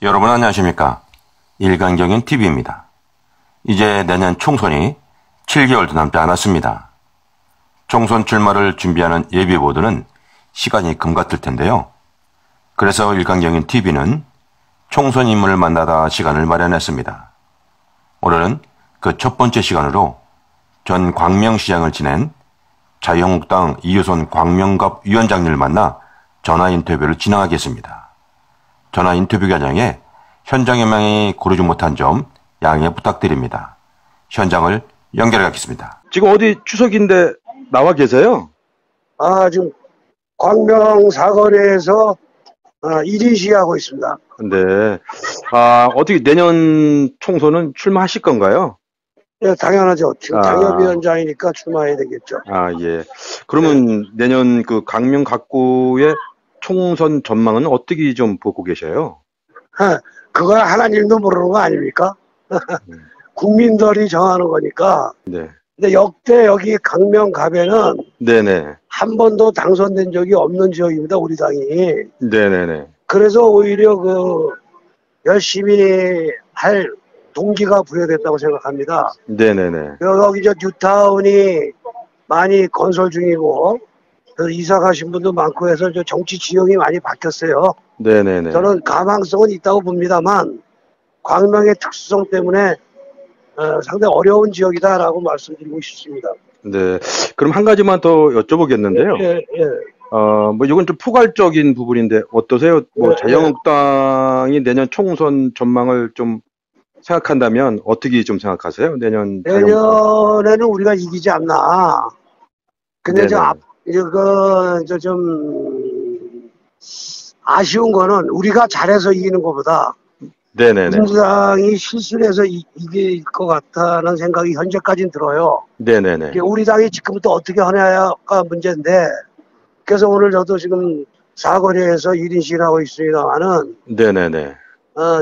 여러분 안녕하십니까? 일간경인 TV입니다. 이제 내년 총선이 7개월도 남지 않았습니다. 총선 출마를 준비하는 예비보도는 시간이 금 같을 텐데요. 그래서 일간경인 TV는 총선 인물을 만나다 시간을 마련했습니다. 오늘은 그 첫 번째 시간으로 전 광명시장을 지낸 자유한국당 이효선 광명갑 위원장님을 만나 전화 인터뷰를 진행하겠습니다. 전화 인터뷰 과정에 현장 음향이 고르지 못한 점 양해 부탁드립니다. 현장을 연결해 가겠습니다. 지금 어디 추석인데 나와 계세요? 지금 광명 사거리에서 1인 시위하고 있습니다. 네. 어떻게 내년 총선은 출마하실 건가요? 예, 당연하죠. 지금 당협위원장이니까 출마해야 되겠죠. 예. 그러면 내년 그 광명 갑구의 총선 전망은 어떻게 좀 보고 계셔요? 그거 하나님도 모르는 거 아닙니까? 국민들이 정하는 거니까. 네. 근데 역대 여기 광명갑에는 네네. 한 번도 당선된 적이 없는 지역입니다, 우리 당이. 네네네. 그래서 오히려 열심히 할 동기가 부여됐다고 생각합니다. 네네네. 여기 뉴타운이 많이 건설 중이고, 그래서 이사 가신 분도 많고 해서 정치 지형이 많이 바뀌었어요. 네네네. 저는 가망성은 있다고 봅니다만, 광명의 특수성 때문에 상당히 어려운 지역이다라고 말씀드리고 싶습니다. 네. 그럼 한 가지만 더 여쭤보겠는데요. 예. 이건 좀 포괄적인 부분인데 어떠세요? 자유한국당이 내년 총선 전망을 좀 생각한다면 어떻게 좀 생각하세요? 내년에는 우리가 이기지 않나. 근데 좀 아쉬운 거는 우리가 잘해서 이기는 것보다 네네네. 민주당이 실수를 해서 이길 것 같다는 생각이 현재까지는 들어요. 네네네. 우리 당이 지금부터 어떻게 하냐가 문제인데, 그래서 오늘 저도 지금 사거리에서 1인 시위를 하고 있습니다만은, 네네네.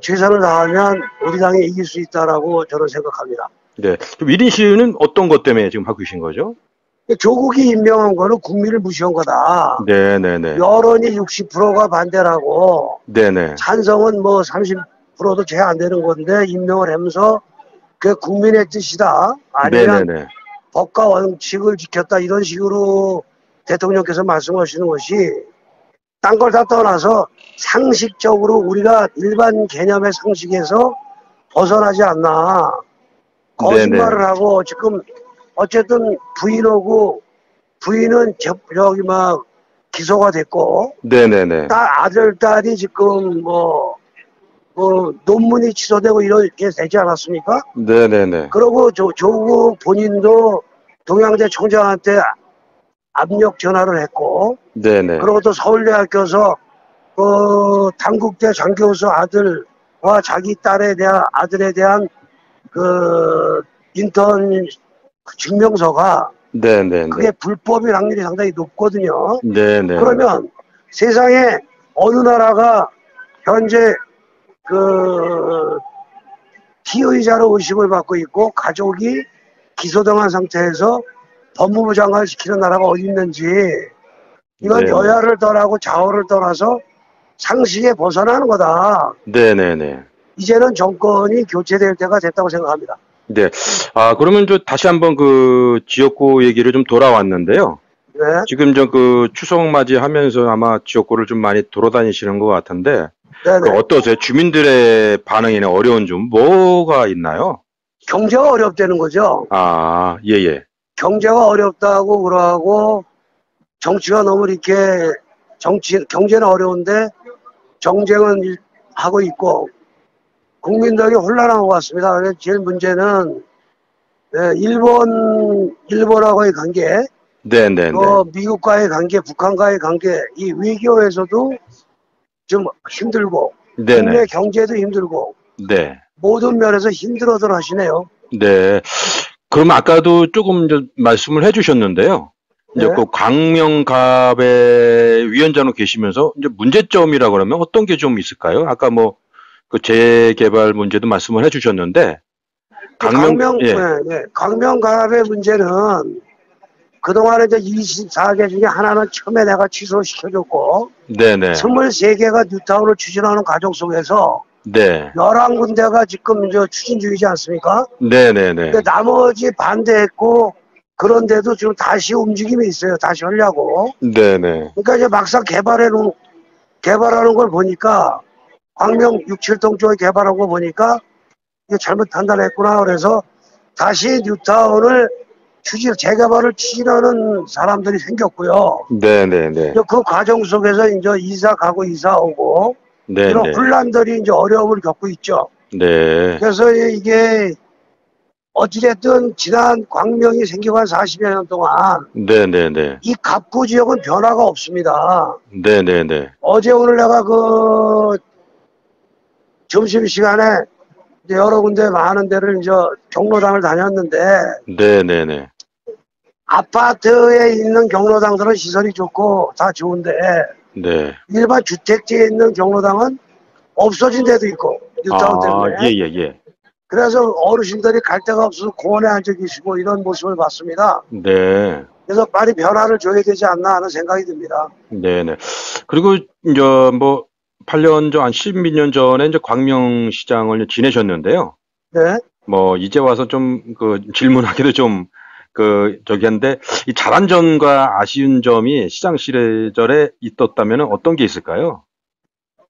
최선을 다하면 우리 당이 이길 수 있다라고 저는 생각합니다. 네. 그럼 1인 시위는 어떤 것 때문에 지금 하고 계신 거죠? 조국이 임명한 거는 국민을 무시한 거다. 네네네. 여론이 60%가 반대라고, 네네. 찬성은 30%도 채 안 되는 건데 임명을 하면서 그 국민의 뜻이다. 아니면 네네네. 법과 원칙을 지켰다. 이런 식으로 대통령께서 말씀하시는 것이 딴 걸 다 떠나서 상식적으로 우리가 일반 개념의 상식에서 벗어나지 않나. 거짓말을 네네. 하고 지금 어쨌든 부인은 기소가 됐고, 네네네. 아들, 딸이 지금 논문이 취소되고 이렇게 되지 않았습니까? 네네네. 그리고 조국 본인도 동양대 총장한테 압력 전화를 했고, 네네. 그리고 또 서울대학교에서 단국대 장교수 아들과 자기 아들에 대한 인턴 증명서가 네네네. 그게 불법일 확률이 상당히 높거든요. 네네. 그러면 세상에 어느 나라가 현재 피의자로 의심을 받고 있고 가족이 기소당한 상태에서 법무부 장관을 시키는 나라가 어디 있는지, 이건 여야를 떠나고 좌우를 떠나서 상식에 벗어나는 거다. 네네네. 이제는 정권이 교체될 때가 됐다고 생각합니다. 네. 그러면 다시 한번 그 지역구 얘기를 좀 돌아왔는데요. 네. 지금 추석 맞이하면서 아마 지역구를 좀 많이 돌아다니시는 것 같은데, 어떠세요? 주민들의 반응이나 어려운 점 뭐가 있나요? 경제가 어렵다는 거죠. 예. 경제가 어렵다고 그러고, 정치가 너무 경제는 어려운데 정쟁은 하고 있고, 국민들이 혼란한 것 같습니다. 그래서 제일 문제는 일본하고의 관계, 네네네. 미국과의 관계, 북한과의 관계, 이 외교에서도 좀 힘들고, 네네. 국내 경제도 힘들고, 네. 모든 면에서 힘들어들 하시네요. 네. 그럼 아까도 조금 말씀을 해주셨는데요. 이제 네. 그 광명갑의 위원장으로 계시면서 이제 문제점이라 그러면 어떤 게 좀 있을까요? 아까 그 재개발 문제도 말씀을 해주셨는데, 광명갑의 문제는 그동안에 이제 24개 중에 하나는 처음에 내가 취소시켜줬고, 네네. 23개가 뉴타운을 추진하는 과정 속에서 네. 11군데가 지금 이제 추진 중이지 않습니까? 네네네. 근데 나머지 반대했고, 그런데도 지금 다시 움직임이 있어요. 다시 하려고. 네네. 그러니까 이제 막상 개발하는 걸 보니까, 광명 6, 7동 쪽에 개발한 거 보니까, 이거 잘못 판단했구나. 그래서 다시 뉴타운을 재개발을 추진하는 사람들이 생겼고요. 네네네. 그 과정 속에서 이제 이사 가고 이사 오고, 이런 네네. 혼란들이 이제 어려움을 겪고 있죠. 네. 그래서 이게 어찌됐든 지난 광명이 생기고 한 40여 년 동안 네네네. 이 갑구 지역은 변화가 없습니다. 네네네. 어제 오늘 내가 그 점심시간에 이제 여러 군데 많은 데를 이제 경로당을 다녔는데 네네네. 아파트에 있는 경로당들은 시설이 좋고 다 좋은데 네. 일반 주택지에 있는 경로당은 없어진 데도 있고 뉴타운 때문에. 예. 그래서 어르신들이 갈 데가 없어서 공원에 앉아 계시고 이런 모습을 봤습니다. 네. 그래서 빨리 변화를 줘야 되지 않나 하는 생각이 듭니다. 네네. 그리고 이제 뭐 8년 전, 한 12년 전에 이제 광명시장을 지내셨는데요. 네. 뭐 이제 와서 좀 그 질문하기도 좀 저기 한데 이 잘한 점과 아쉬운 점이 시장 시절에 있었다면 어떤 게 있을까요?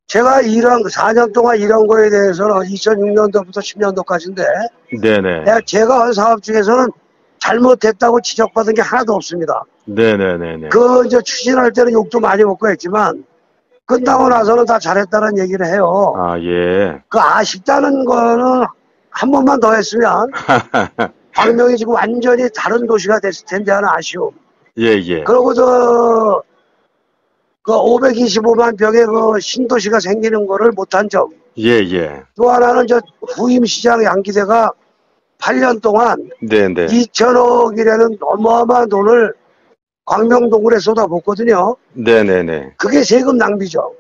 제가 일한 4년 동안 일한 거에 대해서는 2006년도부터 10년도까지인데 네네. 제가 한 사업 중에서는 잘못했다고 지적받은 게 하나도 없습니다. 네네네네. 그 이제 추진할 때는 욕도 많이 먹고 했지만 끝나고 나서는 다 잘했다는 얘기를 해요. 아, 예. 그 아쉽다는 거는 한 번만 더 했으면 광명이 지금 완전히 다른 도시가 됐을 텐데 하는 아쉬움. 예. 그리고 그 525만 병의 그 신도시가 생기는 거를 못한 점. 예. 또 하나는 부임시장 양기대가 8년 동안 네네. 2천억이라는 어마어마한 돈을 광명동굴에 쏟아붓거든요. 네네네. 그게 세금 낭비죠.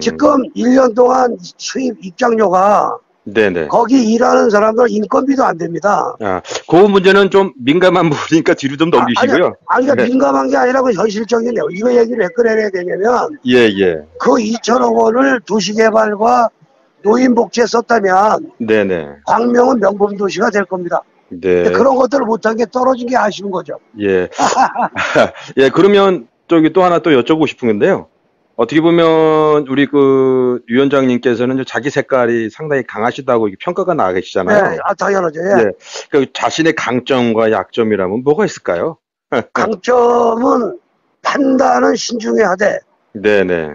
지금 1년 동안 수입 입장료가 네네. 거기 일하는 사람들 인건비도 안 됩니다. 아, 그 문제는 좀 민감한 부분이니까 뒤로 좀 넘기시고요. 그러니까 네. 민감한 게 아니라 그 현실적이네요. 이거 얘기를 왜 꺼내야 되냐면 예. 그 2천억 원을 도시개발과 노인복지에 썼다면 네네. 광명은 명품도시가 될 겁니다. 네. 그런 것들을 못한 게 떨어진 게 아쉬운 거죠. 예. 예, 그러면 저기 또 하나 또 여쭤보고 싶은 건데요. 어떻게 보면 우리 그 위원장님께서는 이제 자기 색깔이 상당히 강하시다고 이렇게 평가가 나가 계시잖아요. 네, 당연하죠. 예. 예. 그 자신의 강점과 약점이라면 뭐가 있을까요? 강점은 판단은 신중히 하되 네네.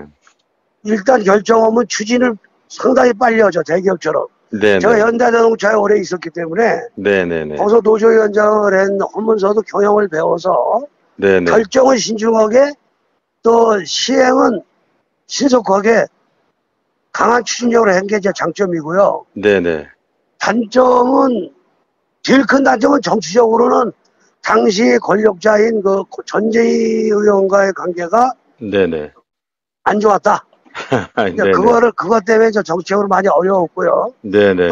일단 결정하면 추진을 상당히 빨리 하죠. 대기업처럼. 네네. 제가 현대자동차에 오래 있었기 때문에 네네네. 거기서 노조위원장을 하면서도 경영을 배워서 네네. 결정은 신중하게 또 시행은 신속하게 강한 추진력으로 한 게 제 장점이고요. 네네. 단점은 제일 큰 단점은 정치적으로는 당시 권력자인 그 전재희 의원과의 관계가 네네. 안 좋았다. 네네. 그것 때문에 정치적으로 많이 어려웠고요. 네네.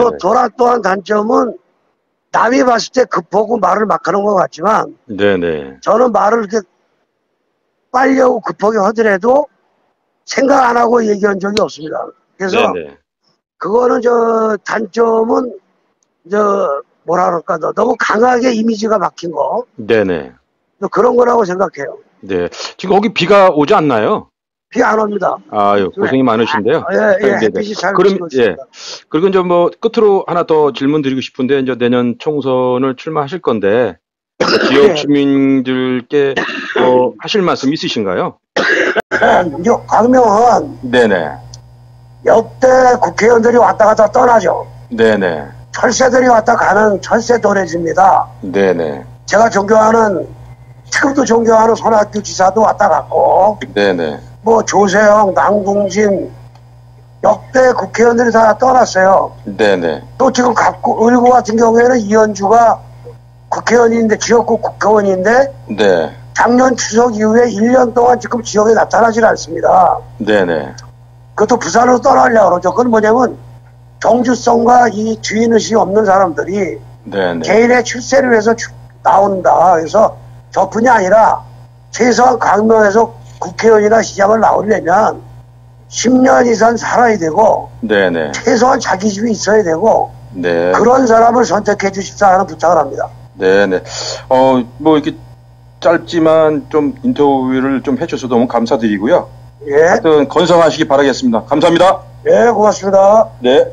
또한 단점은 남이 봤을 때 급하고 말을 막 하는 것 같지만 네네. 저는 말을 이렇게 빨리 하고 급하게 하더라도 생각 안 하고 얘기한 적이 없습니다. 그래서 네네. 그거는 단점은 뭐라 그럴까 너무 강하게 이미지가 박힌 거 네네. 그런 거라고 생각해요. 네. 지금 거기 비가 오지 않나요? 비 안 옵니다. 아유, 고생이 많으신데요. 예, 햇빛이 잘 그럼, 비치고 있습니다. 그리고 이제 뭐 끝으로 하나 더 질문 드리고 싶은데 이제 내년 총선을 출마하실 건데 지역 주민들께 하실 말씀 있으신가요? 광명은 네네. 역대 국회의원들이 왔다 갔다 떠나죠. 네네. 철새들이 왔다 가는 철새 도래지입니다. 네네. 제가 존경하는 지금도 존경하는 손학규 지사도 왔다 갔고 네네. 뭐 조세영, 남궁진 역대 국회의원들이 다 떠났어요. 네네. 또 지금 을구 같은 경우에는 이현주가 국회의원인데 지역구 국회의원인데 네. 작년 추석 이후에 1년 동안 지금 지역에 나타나질 않습니다. 네네. 그것도 부산으로 떠나려고 그러죠. 그건 뭐냐면 정주성과 이 주인의식이 없는 사람들이 네네. 개인의 출세를 위해서 나온다. 그래서 저뿐이 아니라 최소한 광명에서 국회의원이나 시장을 나오려면 10년 이상 살아야 되고 네네. 최소한 자기 집이 있어야 되고 네. 그런 사람을 선택해 주십사 하는 부탁을 합니다. 네네. 뭐 이렇게 짧지만 좀 인터뷰를 좀 해주셔서 너무 감사드리고요. 예. 하여튼 건강하시기 바라겠습니다. 감사합니다. 예, 고맙습니다. 네.